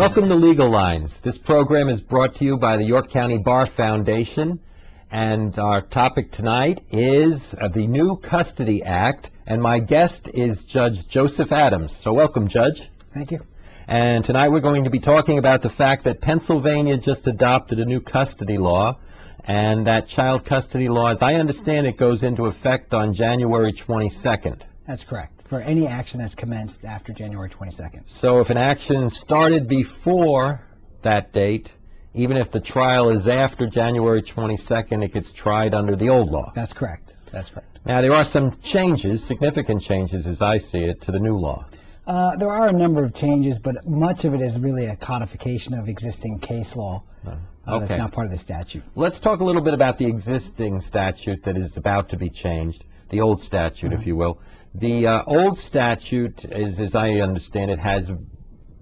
Welcome to Legal Lines. This program is brought to you by the York County Bar Foundation, and our topic tonight is the new Custody Act, and my guest is Judge Joseph Adams. So welcome, Judge. Thank you. And tonight we're going to be talking about the fact that Pennsylvania just adopted a new custody law, and that child custody law, as I understand it, goes into effect on January 22nd. That's correct, for any action that's commenced after January 22nd. So if an action started before that date, even if the trial is after January 22nd, it gets tried under the old law. That's correct. That's correct. Now, there are some changes, significant changes as I see it, to the new law. There are a number of changes, but much of it is really a codification of existing case law. Okay. That's not part of the statute. Let's talk a little bit about the existing statute that is about to be changed, the old statute, if you will. The old statute, as I understand it, has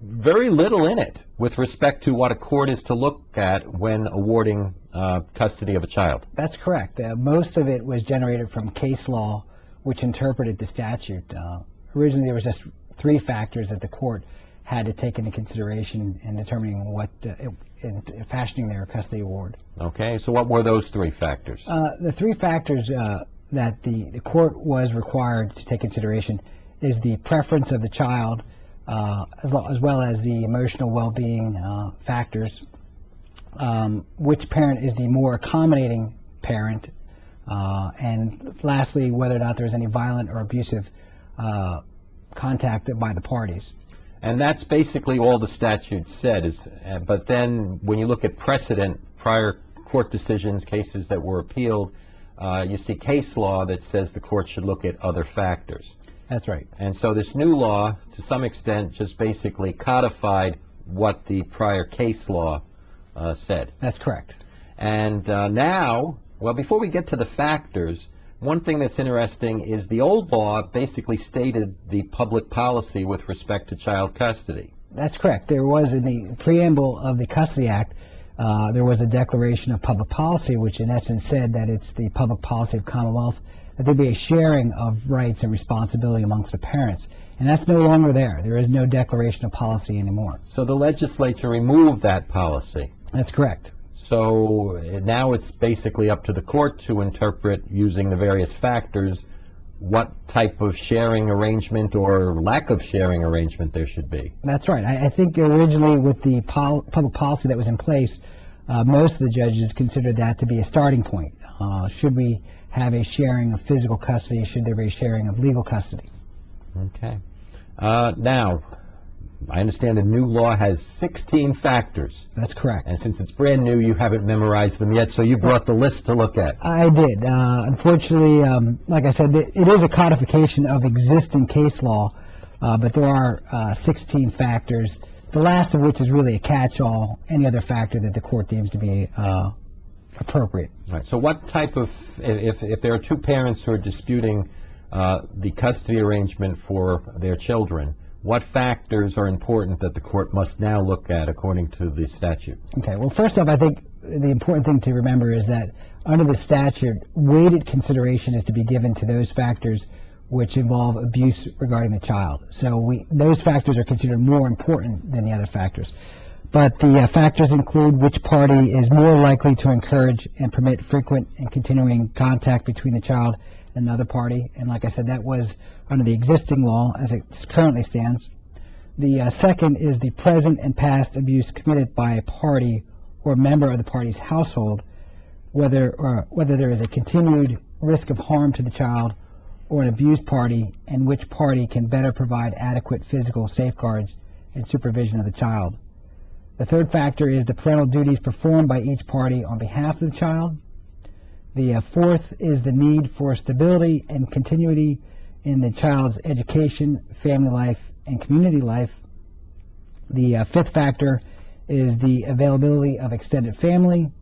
very little in it with respect to what a court is to look at when awarding custody of a child. That's correct. Most of it was generated from case law, which interpreted the statute. Originally, there was just 3 factors that the court had to take into consideration in determining what, in fashioning their custody award. Okay, so what were those 3 factors? The 3 factors that the court was required to take consideration is the preference of the child, as well as the emotional well-being factors, which parent is the more accommodating parent, and lastly, whether or not there is any violent or abusive contact by the parties. And that's basically all the statute said. But then when you look at precedent, prior court decisions, cases that were appealed, you see case law that says the court should look at other factors. That's right. And so this new law, to some extent, just basically codified what the prior case law said. That's correct. And now, well, before we get to the factors, one thing that's interesting is the old law basically stated the public policy with respect to child custody. That's correct. There was, in the preamble of the Custody Act, there was a declaration of public policy, which in essence said that it's the public policy of Commonwealth that there be a sharing of rights and responsibility amongst the parents. And that's no longer there. There is no declaration of policy anymore. So the legislature removed that policy. That's correct. So now it's basically up to the court to interpret, using the various factors, what type of sharing arrangement or lack of sharing arrangement there should be. That's right. I think originally with the public policy that was in place, most of the judges considered that to be a starting point. Should we have a sharing of physical custody? Should there be a sharing of legal custody? Okay. Now, I understand the new law has 16 factors. That's correct. And since it's brand new, you haven't memorized them yet, so you brought the list to look at. I did. Unfortunately, like I said, it is a codification of existing case law, but there are 16 factors, the last of which is really a catch-all, any other factor that the court deems to be appropriate. All right. So what type of, if there are 2 parents who are disputing the custody arrangement for their children, what factors are important that the court must now look at according to the statute? Okay, well, first off, I think the important thing to remember is that under the statute, weighted consideration is to be given to those factors which involve abuse regarding the child. So those factors are considered more important than the other factors. But the factors include which party is more likely to encourage and permit frequent and continuing contact between the child and another party. And like I said, that was under the existing law as it currently stands. The second is the present and past abuse committed by a party or member of the party's household, whether there is a continued risk of harm to the child or an abused party, and which party can better provide adequate physical safeguards and supervision of the child. The third factor is the parental duties performed by each party on behalf of the child. The fourth is the need for stability and continuity in the child's education, family life, and community life. The fifth factor is the availability of extended family.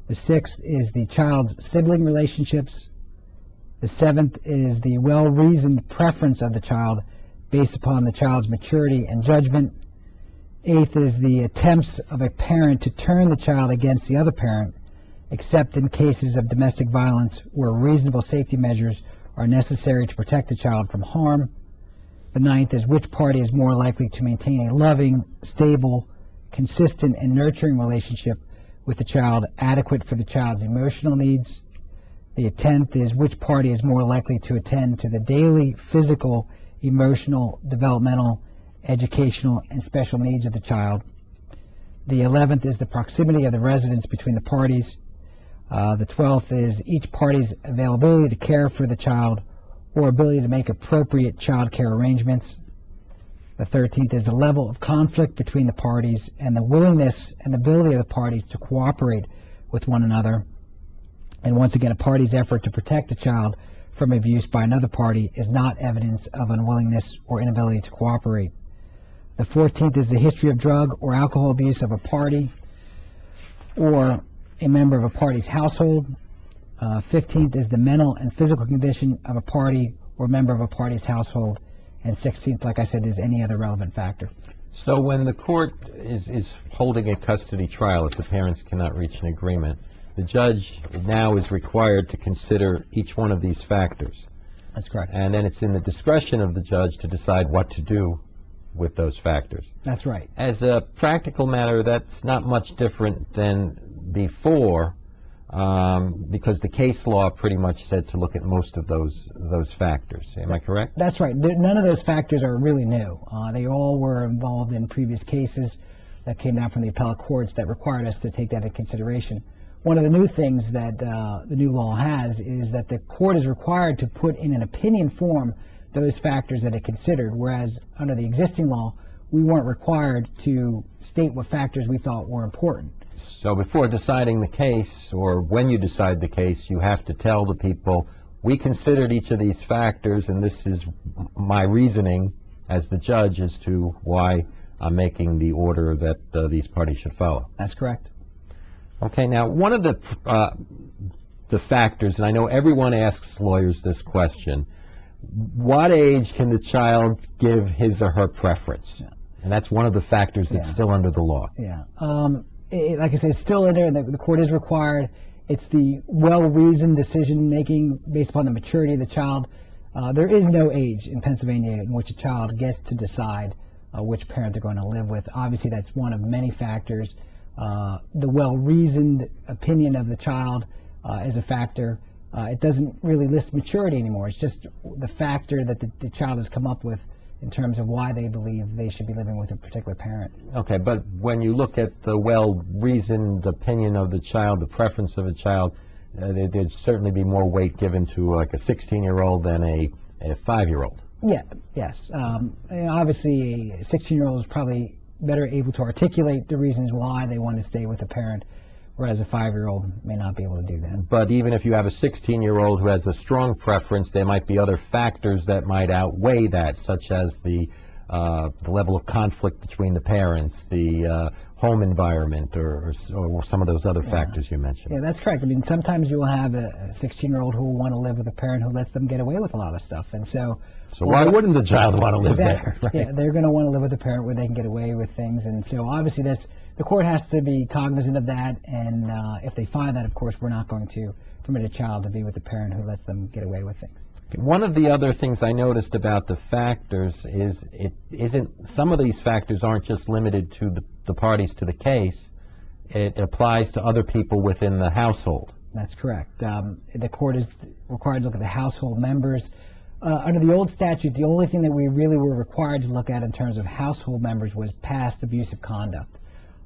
The sixth is the child's sibling relationships. The seventh is the well-reasoned preference of the child based upon the child's maturity and judgment. Eighth is the attempts of a parent to turn the child against the other parent, except in cases of domestic violence where reasonable safety measures are necessary to protect the child from harm. The ninth is which party is more likely to maintain a loving, stable, consistent and nurturing relationship with the child adequate for the child's emotional needs? The 10th is which party is more likely to attend to the daily physical, emotional, developmental, educational, and special needs of the child? The 11th is the proximity of the residence between the parties. The 12th is each party's availability to care for the child or ability to make appropriate child care arrangements. The 13th is the level of conflict between the parties and the willingness and ability of the parties to cooperate with one another. And once again, a party's effort to protect the child from abuse by another party is not evidence of unwillingness or inability to cooperate. The 14th is the history of drug or alcohol abuse of a party or a member of a party's household. 15th is the mental and physical condition of a party or member of a party's household. And 16th, like I said, is any other relevant factor. So when the court is holding a custody trial, if the parents cannot reach an agreement, the judge now is required to consider each one of these factors. That's correct. And then it's in the discretion of the judge to decide what to do with those factors. That's right. As a practical matter, that's not much different than before, because the case law pretty much said to look at most of those factors. Am I correct? That's right. None of those factors are really new. They all were involved in previous cases that came down from the appellate courts that required us to take that into consideration. One of the new things that the new law has is that the court is required to put in an opinion form those factors that it considered, whereas under the existing law, we weren't required to state what factors we thought were important. So before deciding the case, or when you decide the case, you have to tell the people, we considered each of these factors, and this is my reasoning as the judge as to why I'm making the order that these parties should follow. That's correct. Okay, now one of the factors, and I know everyone asks lawyers this question, what age can the child give his or her preference? Yeah. And that's one of the factors that's still under the law. Yeah. Like I said, it's still in there, and the court is required. It's the well-reasoned decision-making based upon the maturity of the child. There is no age in Pennsylvania in which a child gets to decide which parent they're going to live with. Obviously, that's one of many factors. The well-reasoned opinion of the child is a factor. It doesn't really list maturity anymore. It's just the factor that the child has come up with in terms of why they believe they should be living with a particular parent. Okay, but when you look at the well-reasoned opinion of the child, the preference of a child, there'd certainly be more weight given to like a 16-year-old than a 5-year-old. Yeah, yes. Obviously, a 16-year-old is probably better able to articulate the reasons why they want to stay with a parent, whereas a 5-year-old may not be able to do that. But even if you have a 16-year-old who has a strong preference, there might be other factors that might outweigh that, such as the level of conflict between the parents, the home environment, or some of those other factors you mentioned. Yeah, that's correct. I mean, sometimes you will have a 16-year-old who will want to live with a parent who lets them get away with a lot of stuff, and so why wouldn't the child want to live exactly. there? Right? Yeah, they're going to want to live with a parent where they can get away with things, and so obviously the court has to be cognizant of that, and if they find that, of course, we're not going to permit a child to be with a parent who lets them get away with things. One of the other things I noticed about the factors is some of these factors aren't just limited to the parties to the case. It applies to other people within the household. That's correct. The court is required to look at the household members. Under the old statute, the only thing that we really were required to look at in terms of household members was past abusive conduct.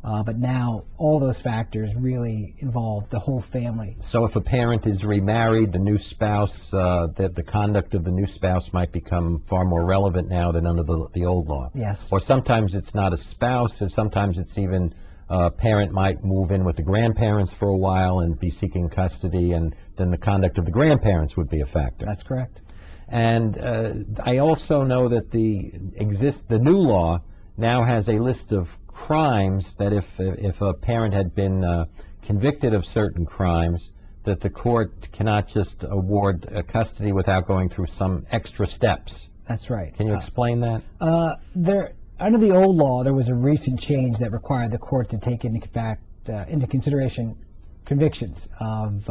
But now all those factors really involve the whole family. So if a parent is remarried, the new spouse, the conduct of the new spouse might become far more relevant now than under the old law. Yes. Or sometimes it's not a spouse, and sometimes it's even a parent might move in with the grandparents for a while and be seeking custody, and then the conduct of the grandparents would be a factor. That's correct. And I also know that the new law now has a list of crimes that if a parent had been convicted of certain crimes, that the court cannot just award custody without going through some extra steps. That's right. Can you explain that? Under the old law, there was a recent change that required the court to take into consideration convictions of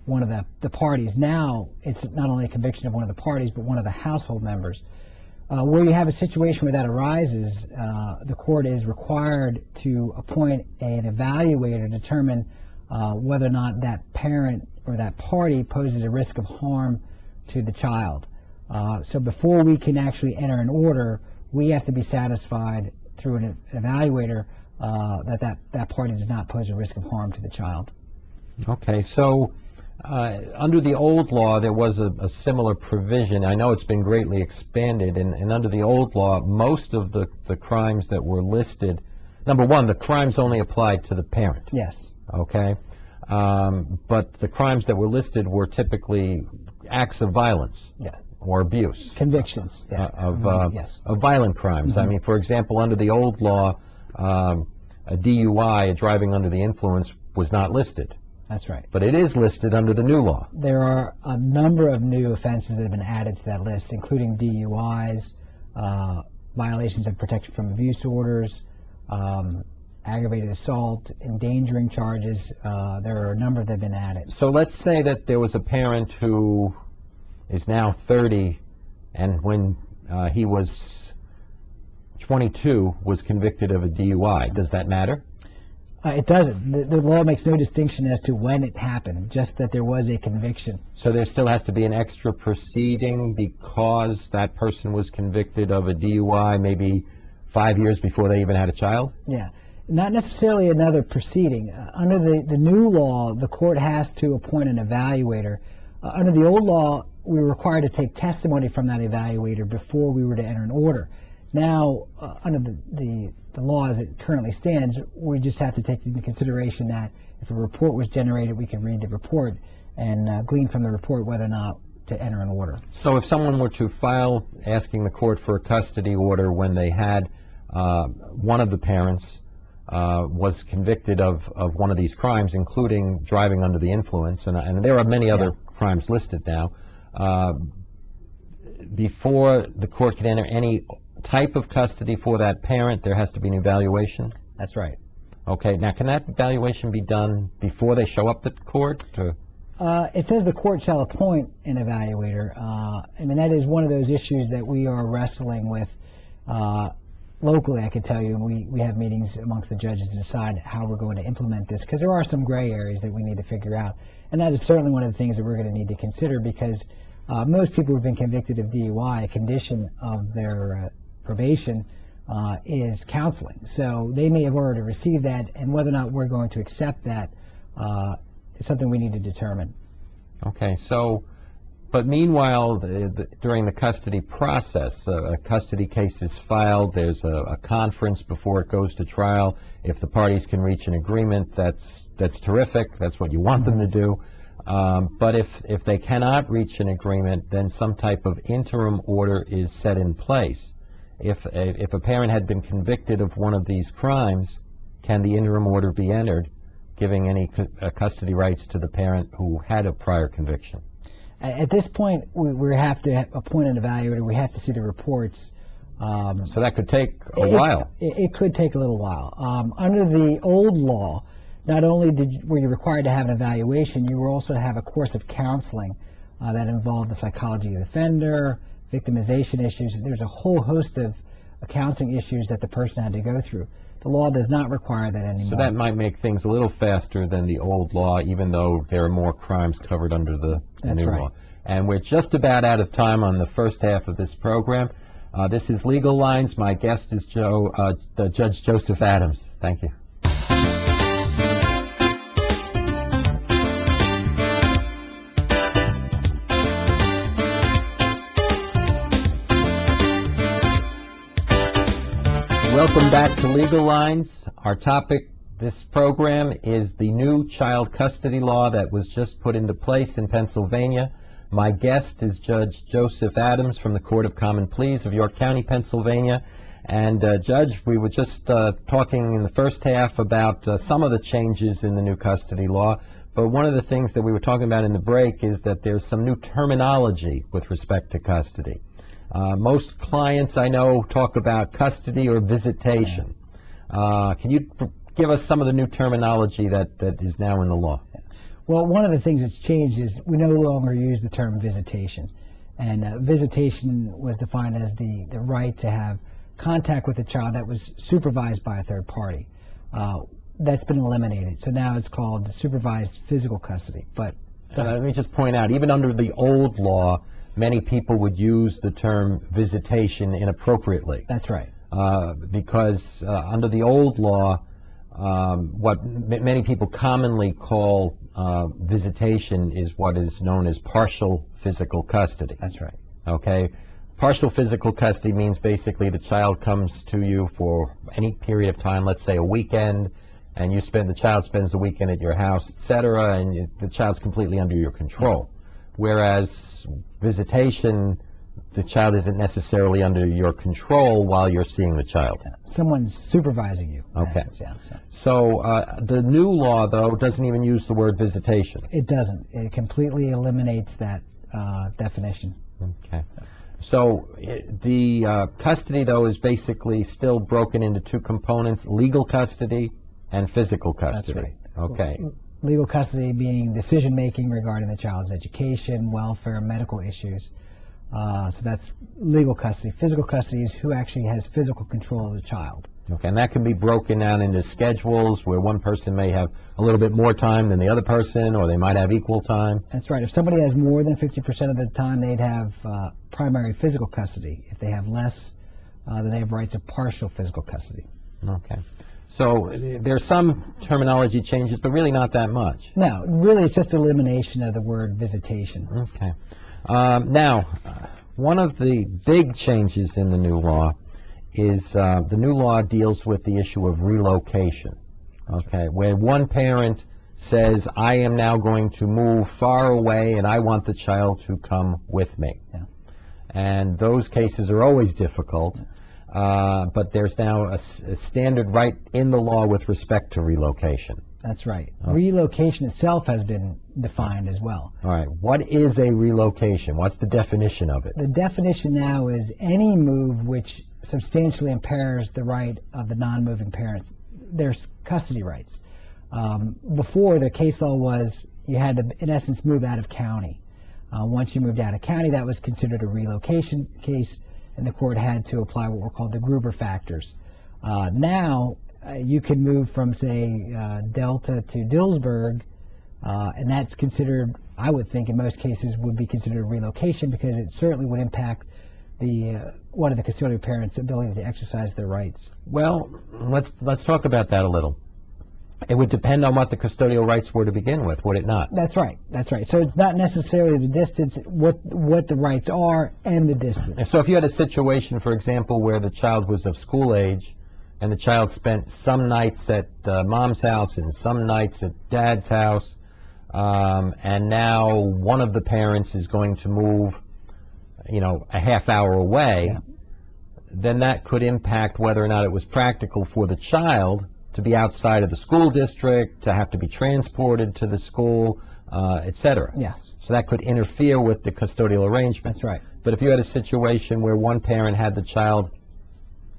one of the parties. Now, it's not only a conviction of one of the parties, but one of the household members. Where you have a situation where that arises, the court is required to appoint an evaluator to determine whether or not that parent or that party poses a risk of harm to the child. So before we can actually enter an order, we have to be satisfied through an evaluator that party does not pose a risk of harm to the child. Okay, so under the old law, there was a similar provision. I know it's been greatly expanded, and under the old law, most of the crimes that were listed, number one, the crimes only applied to the parent. Yes. Okay, but the crimes that were listed were typically acts of violence. Yeah. Or abuse. Convictions. Yeah. Yes. Of violent crimes. I mean, for example, under the old law, a DUI, a driving under the influence, was not listed. That's right. But it is listed under the new law. There are a number of new offenses that have been added to that list, including DUIs, violations of protection from abuse orders, aggravated assault, endangering charges. There are a number that have been added. So let's say that there was a parent who is now 30, and when he was 22, was convicted of a DUI. Does that matter? It doesn't. The law makes no distinction as to when it happened, just that there was a conviction. So there still has to be an extra proceeding because that person was convicted of a DUI maybe 5 years before they even had a child? Yeah. Not necessarily another proceeding. Under the new law, the court has to appoint an evaluator. Under the old law, we were required to take testimony from that evaluator before we were to enter an order. Now, under the law as it currently stands, we just have to take into consideration that if a report was generated, we can read the report and glean from the report whether or not to enter an order. So if someone were to file asking the court for a custody order when they had one of the parents was convicted of one of these crimes, including driving under the influence, and there are many other crimes listed now, before the court can enter any type of custody for that parent, there has to be an evaluation? That's right. Okay. Now, can that evaluation be done before they show up at court? Or? It says the court shall appoint an evaluator. I mean, that is one of those issues that we are wrestling with locally, I can tell you. We have meetings amongst the judges to decide how we're going to implement this, because there are some gray areas that we need to figure out. And that is certainly one of the things that we're going to need to consider, because most people who've been convicted of DUI, a condition of their probation is counseling. So they may have already received that, and whether or not we're going to accept that is something we need to determine. Okay, so, but meanwhile, during the custody process, a custody case is filed, there's a conference before it goes to trial. If the parties can reach an agreement, that's terrific, that's what you want them to do. But if they cannot reach an agreement, then some type of interim order is set in place. If a parent had been convicted of one of these crimes, can the interim order be entered, giving any custody rights to the parent who had a prior conviction? At this point, we have to appoint an evaluator. We have to see the reports. So that could take a while. It could take a little while. Under the old law, not only were you required to have an evaluation, you were also to have a course of counseling that involved the psychology of the offender, victimization issues. There's a whole host of counseling issues that the person had to go through. The law does not require that anymore. So that might make things a little faster than the old law, even though there are more crimes covered under the new law. And we're just about out of time on the first half of this program. This is Legal Lines. My guest is Judge Joseph Adams. Thank you. Welcome back to Legal Lines. Our topic this program is the new child custody law that was just put into place in Pennsylvania. My guest is Judge Joseph Adams from the Court of Common Pleas of York County, Pennsylvania. And Judge, we were just talking in the first half about some of the changes in the new custody law, but one of the things that we were talking about in the break is that there's some new terminology with respect to custody. Most clients I know talk about custody or visitation. Can you give us some of the new terminology that is now in the law? Well, one of the things that's changed is we no longer use the term visitation. And visitation was defined as the right to have contact with a child that was supervised by a third party. That's been eliminated. So now it's called supervised physical custody. But let me just point out, even under the old law, many people would use the term visitation inappropriately. That's right. Because under the old law, what many people commonly call visitation is what is known as partial physical custody. That's right. Okay? Partial physical custody means basically the child comes to you for any period of time, let's say a weekend, and the child spends the weekend at your house, etc., and the child's completely under your control. Whereas visitation, the child isn't necessarily under your control while you're seeing the child. Someone's supervising you. Okay. So the new law, though, doesn't even use the word visitation. It doesn't. It completely eliminates that definition. Okay. So the custody, though, is basically still broken into two components: legal custody and physical custody. That's right. Okay. Legal custody being decision-making regarding the child's education, welfare, medical issues. So that's legal custody. Physical custody is who actually has physical control of the child. Okay, and that can be broken down into schedules where one person may have a little bit more time than the other person, or they might have equal time. That's right. If somebody has more than 50% of the time, they'd have primary physical custody. If they have less, then they have rights of partial physical custody. Okay. So there's some terminology changes, but really not that much. No, really it's just elimination of the word visitation. Okay. Now, one of the big changes in the new law is the new law deals with the issue of relocation. Okay, where one parent says, I am now going to move far away and I want the child to come with me. Yeah. And those cases are always difficult. But there's now a standard right in the law with respect to relocation. That's right. Relocation itself has been defined as well. All right. What is a relocation? What's the definition of it? The definition now is any move which substantially impairs the right of the non-moving parents, their custody rights. Before, the case law was you had to, in essence, move out of county. Once you moved out of county, that was considered a relocation case, and the court had to apply what were called the Gruber factors. Now, you can move from, say, Delta to Dillsburg, and that's considered, I would think in most cases, would be considered a relocation because it certainly would impact the one of the custodial parents' ability to exercise their rights. Well, let's talk about that a little. It would depend on what the custodial rights were to begin with, would it not? That's right. That's right. So it's not necessarily the distance, what the rights are and the distance. And so if you had a situation, for example, where the child was of school age and the child spent some nights at mom's house and some nights at dad's house, and now one of the parents is going to move, a half hour away, then that could impact whether or not it was practical for the child to be outside of the school district, to have to be transported to the school, etc. Yes. So that could interfere with the custodial arrangement. That's right. But if you had a situation where one parent had the child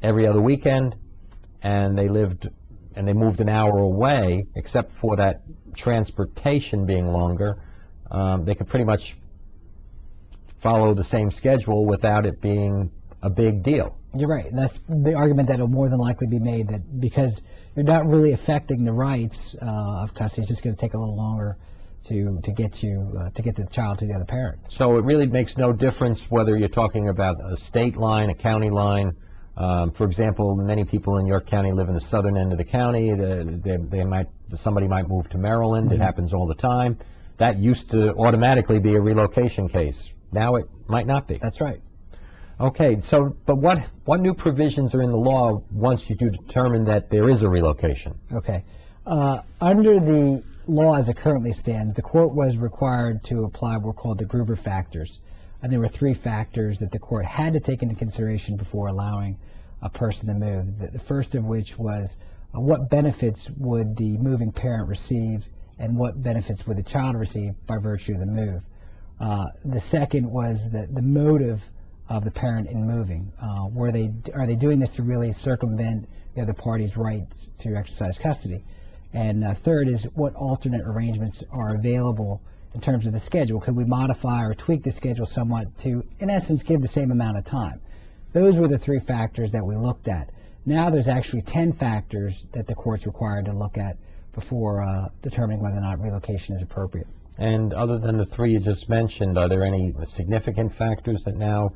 every other weekend, and they moved an hour away, except for that transportation being longer, they could pretty much follow the same schedule without it being a big deal. You're right. That's the argument that will more than likely be made, that because you're not really affecting the rights of custody, it's just going to take a little longer to get the child to the other parent. So it really makes no difference whether you're talking about a state line, a county line. For example, many people in York County live in the southern end of the county. Somebody might move to Maryland. Mm-hmm. It happens all the time. That used to automatically be a relocation case. Now it might not be. That's right. Okay, so, but what new provisions are in the law once you do determine that there is a relocation? Okay. Under the law as it currently stands, the court was required to apply what were called the Gruber factors. And there were 3 factors that the court had to take into consideration before allowing a person to move. The first of which was what benefits would the moving parent receive and what benefits would the child receive by virtue of the move. The second was the motive of the parent in moving. Are they doing this to really circumvent the other party's rights to exercise custody? And third is what alternate arrangements are available in terms of the schedule. Could we modify or tweak the schedule somewhat to, in essence, give the same amount of time? Those were the 3 factors that we looked at. Now there's actually 10 factors that the court's required to look at before determining whether or not relocation is appropriate. And other than the 3 you just mentioned, are there any significant factors that now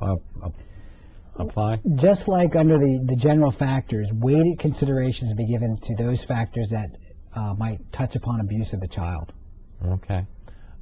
apply? Just like under the general factors, weighted considerations will be given to those factors that might touch upon abuse of the child. Okay.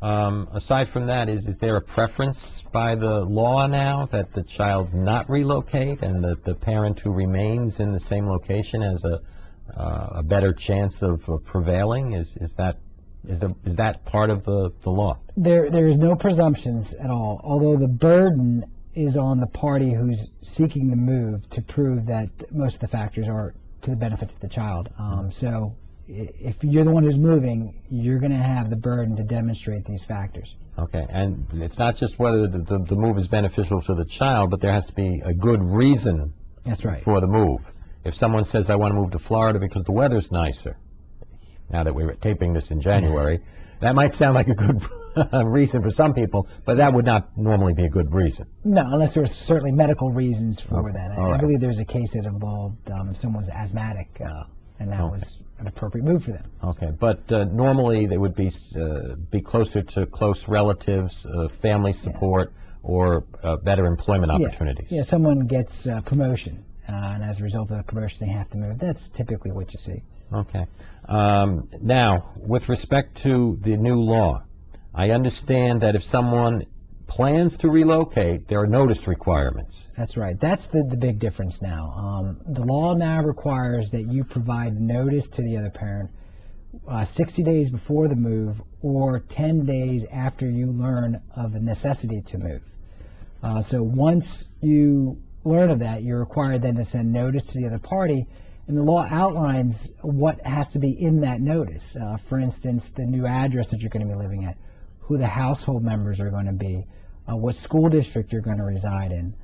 Aside from that, is there a preference by the law now that the child not relocate and that the parent who remains in the same location has a better chance of prevailing? Is that part of the law? There is no presumptions at all, although the burden is on the party who's seeking the move to prove that most of the factors are to the benefit of the child. So if you're the one who's moving, you're going to have the burden to demonstrate these factors. Okay, and it's not just whether the move is beneficial to the child, but there has to be a good reason. That's right. For the move. If someone says, I want to move to Florida because the weather's nicer, now that we're taping this in January, that might sound like a good reason for some people, but that would not normally be a good reason. No, unless there's certainly medical reasons for Okay. that. All right. I believe there's a case that involved someone's asthmatic, and that was an appropriate move for them. Okay, but normally they would be closer to close relatives, family support, or better employment opportunities. Yeah, someone gets promotion, and as a result of the promotion they have to move. That's typically what you see. Okay. Now, with respect to the new law, I understand that if someone plans to relocate, there are notice requirements. That's right. That's the big difference now. The law now requires that you provide notice to the other parent 60 days before the move or 10 days after you learn of the necessity to move. So once you learn of that, you're required then to send notice to the other party, and the law outlines what has to be in that notice. For instance, the new address that you're going to be living at, who the household members are going to be, what school district you're going to reside in,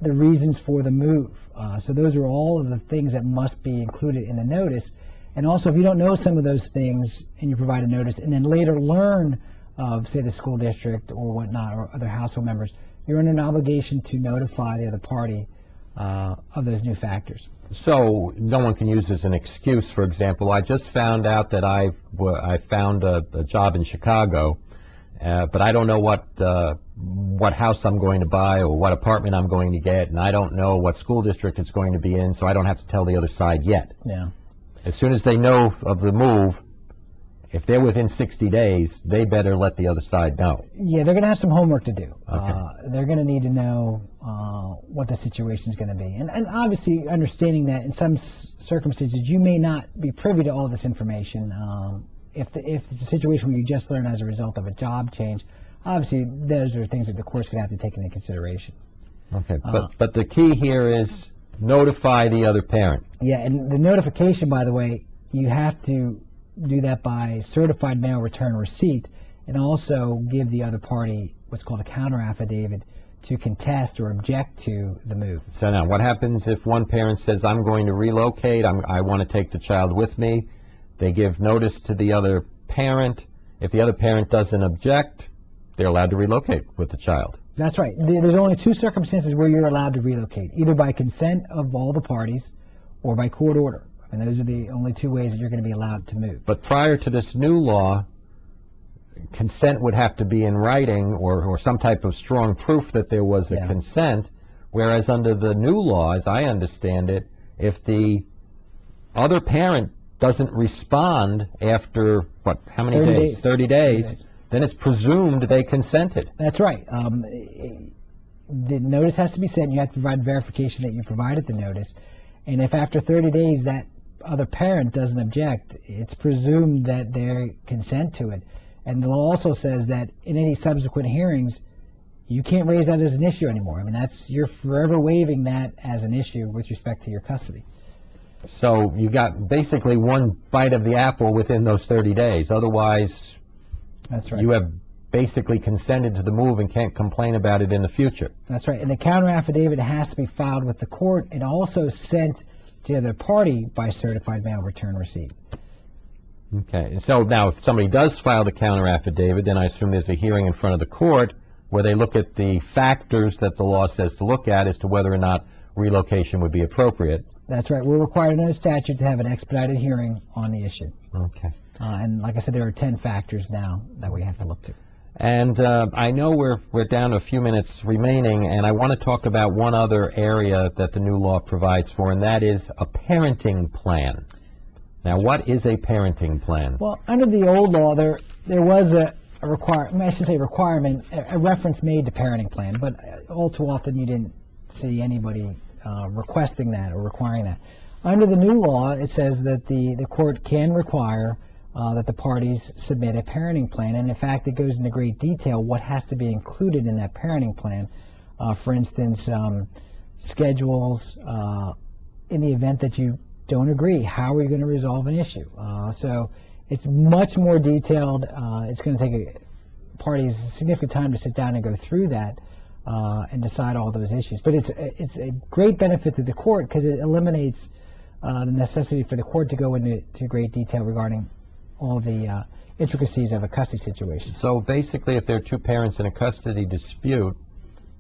the reasons for the move. So those are all of the things that must be included in the notice. And also, if you don't know some of those things and you provide a notice and then later learn of, say, the school district or whatnot, or other household members, you're under an obligation to notify the other party of those new factors. So no one can use as an excuse. For example, I just found out that I found a job in Chicago, but I don't know what house I'm going to buy or what apartment I'm going to get, and I don't know what school district it's going to be in, so I don't have to tell the other side yet. Yeah. As soon as they know of the move, if they're within 60 days, they better let the other side know. Yeah, they're going to have some homework to do. Okay. They're going to need to know what the situation is going to be. And obviously understanding that in some circumstances you may not be privy to all this information. If it's a situation where you just learn as a result of a job change, obviously those are things that the court's going to have to take into consideration. Okay, but the key here is notify the other parent. Yeah, and the notification, by the way, you have to do that by certified mail return receipt, and also give the other party what's called a counter affidavit to contest or object to the move. So now, what happens if one parent says, I'm going to relocate, I want to take the child with me? They give notice to the other parent. If the other parent doesn't object, they're allowed to relocate with the child. That's right. There's only 2 circumstances where you're allowed to relocate, either by consent of all the parties or by court order. And those are the only 2 ways that you're going to be allowed to move. But prior to this new law, consent would have to be in writing or some type of strong proof that there was a consent, whereas under the new law, as I understand it, if the other parent doesn't respond after, how many 30 days? days. 30 days, then it's presumed they consented. That's right. The notice has to be sent. You have to provide verification that you provided the notice. And if after 30 days that other parent doesn't object, it's presumed that they consent to it. And the law also says that in any subsequent hearings, you can't raise that as an issue anymore. I mean, you're forever waiving that as an issue with respect to your custody. So you got basically one bite of the apple within those 30 days. Otherwise, that's right. You have basically consented to the move and can't complain about it in the future. That's right. And the counter affidavit has to be filed with the court and also sent to the other party by certified mail return receipt. Okay, so now if somebody does file the counter affidavit, then I assume there's a hearing in front of the court where they look at the factors that the law says to look at as to whether or not relocation would be appropriate. That's right. We're required under the statute to have an expedited hearing on the issue. Okay. And like I said, there are 10 factors now that we have to look to. And I know we're down to a few minutes remaining, and I want to talk about one other area that the new law provides for, and that is a parenting plan. Now, what is a parenting plan? Well, under the old law, there was a requirement, I should say requirement, a reference made to parenting plan, but all too often you didn't see anybody requesting that or requiring that. Under the new law, it says that the court can require that the parties submit a parenting plan, and in fact, it goes into great detail what has to be included in that parenting plan. For instance, schedules, in the event that you don't agree, how are you going to resolve an issue? So it's much more detailed. It's going to take parties significant time to sit down and go through that and decide all those issues. But it's a great benefit to the court because it eliminates the necessity for the court to go into great detail regarding all the intricacies of a custody situation. So basically, if there are two parents in a custody dispute,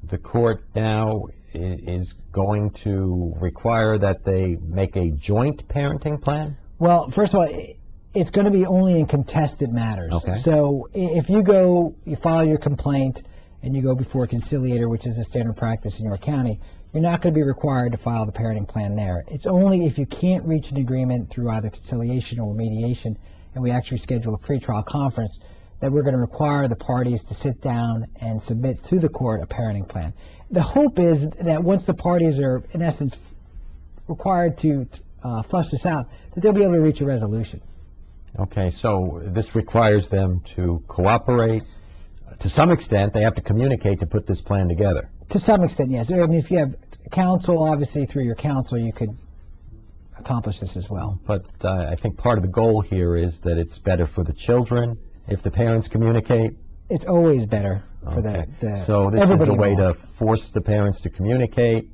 the court now is going to require that they make a joint parenting plan? Well, first of all, it's going to be only in contested matters. Okay. So if you file your complaint and you go before a conciliator, which is a standard practice in your county, you're not going to be required to file the parenting plan there. It's only if you can't reach an agreement through either conciliation or mediation, and we actually schedule a pretrial conference, that we're going to require the parties to sit down and submit to the court a parenting plan. The hope is that once the parties are, in essence, required to flush this out, that they'll be able to reach a resolution. Okay, so this requires them to cooperate. To some extent, they have to communicate to put this plan together. To some extent, yes. I mean, if you have counsel, obviously through your counsel, you could accomplish this as well. But I think part of the goal here is that it's better for the children if the parents communicate. It's always better for So this is a way involved. to force the parents to communicate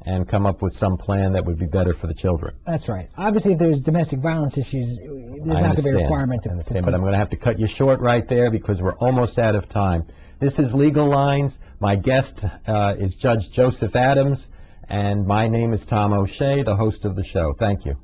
and come up with some plan that would be better for the children. That's right. Obviously, if there's domestic violence issues, there's not going to be a requirement to but I'm going to have to cut you short right there because we're almost out of time. This is Legal Lines. My guest is Judge Joseph Adams, and my name is Tom O'Shea, the host of the show. Thank you.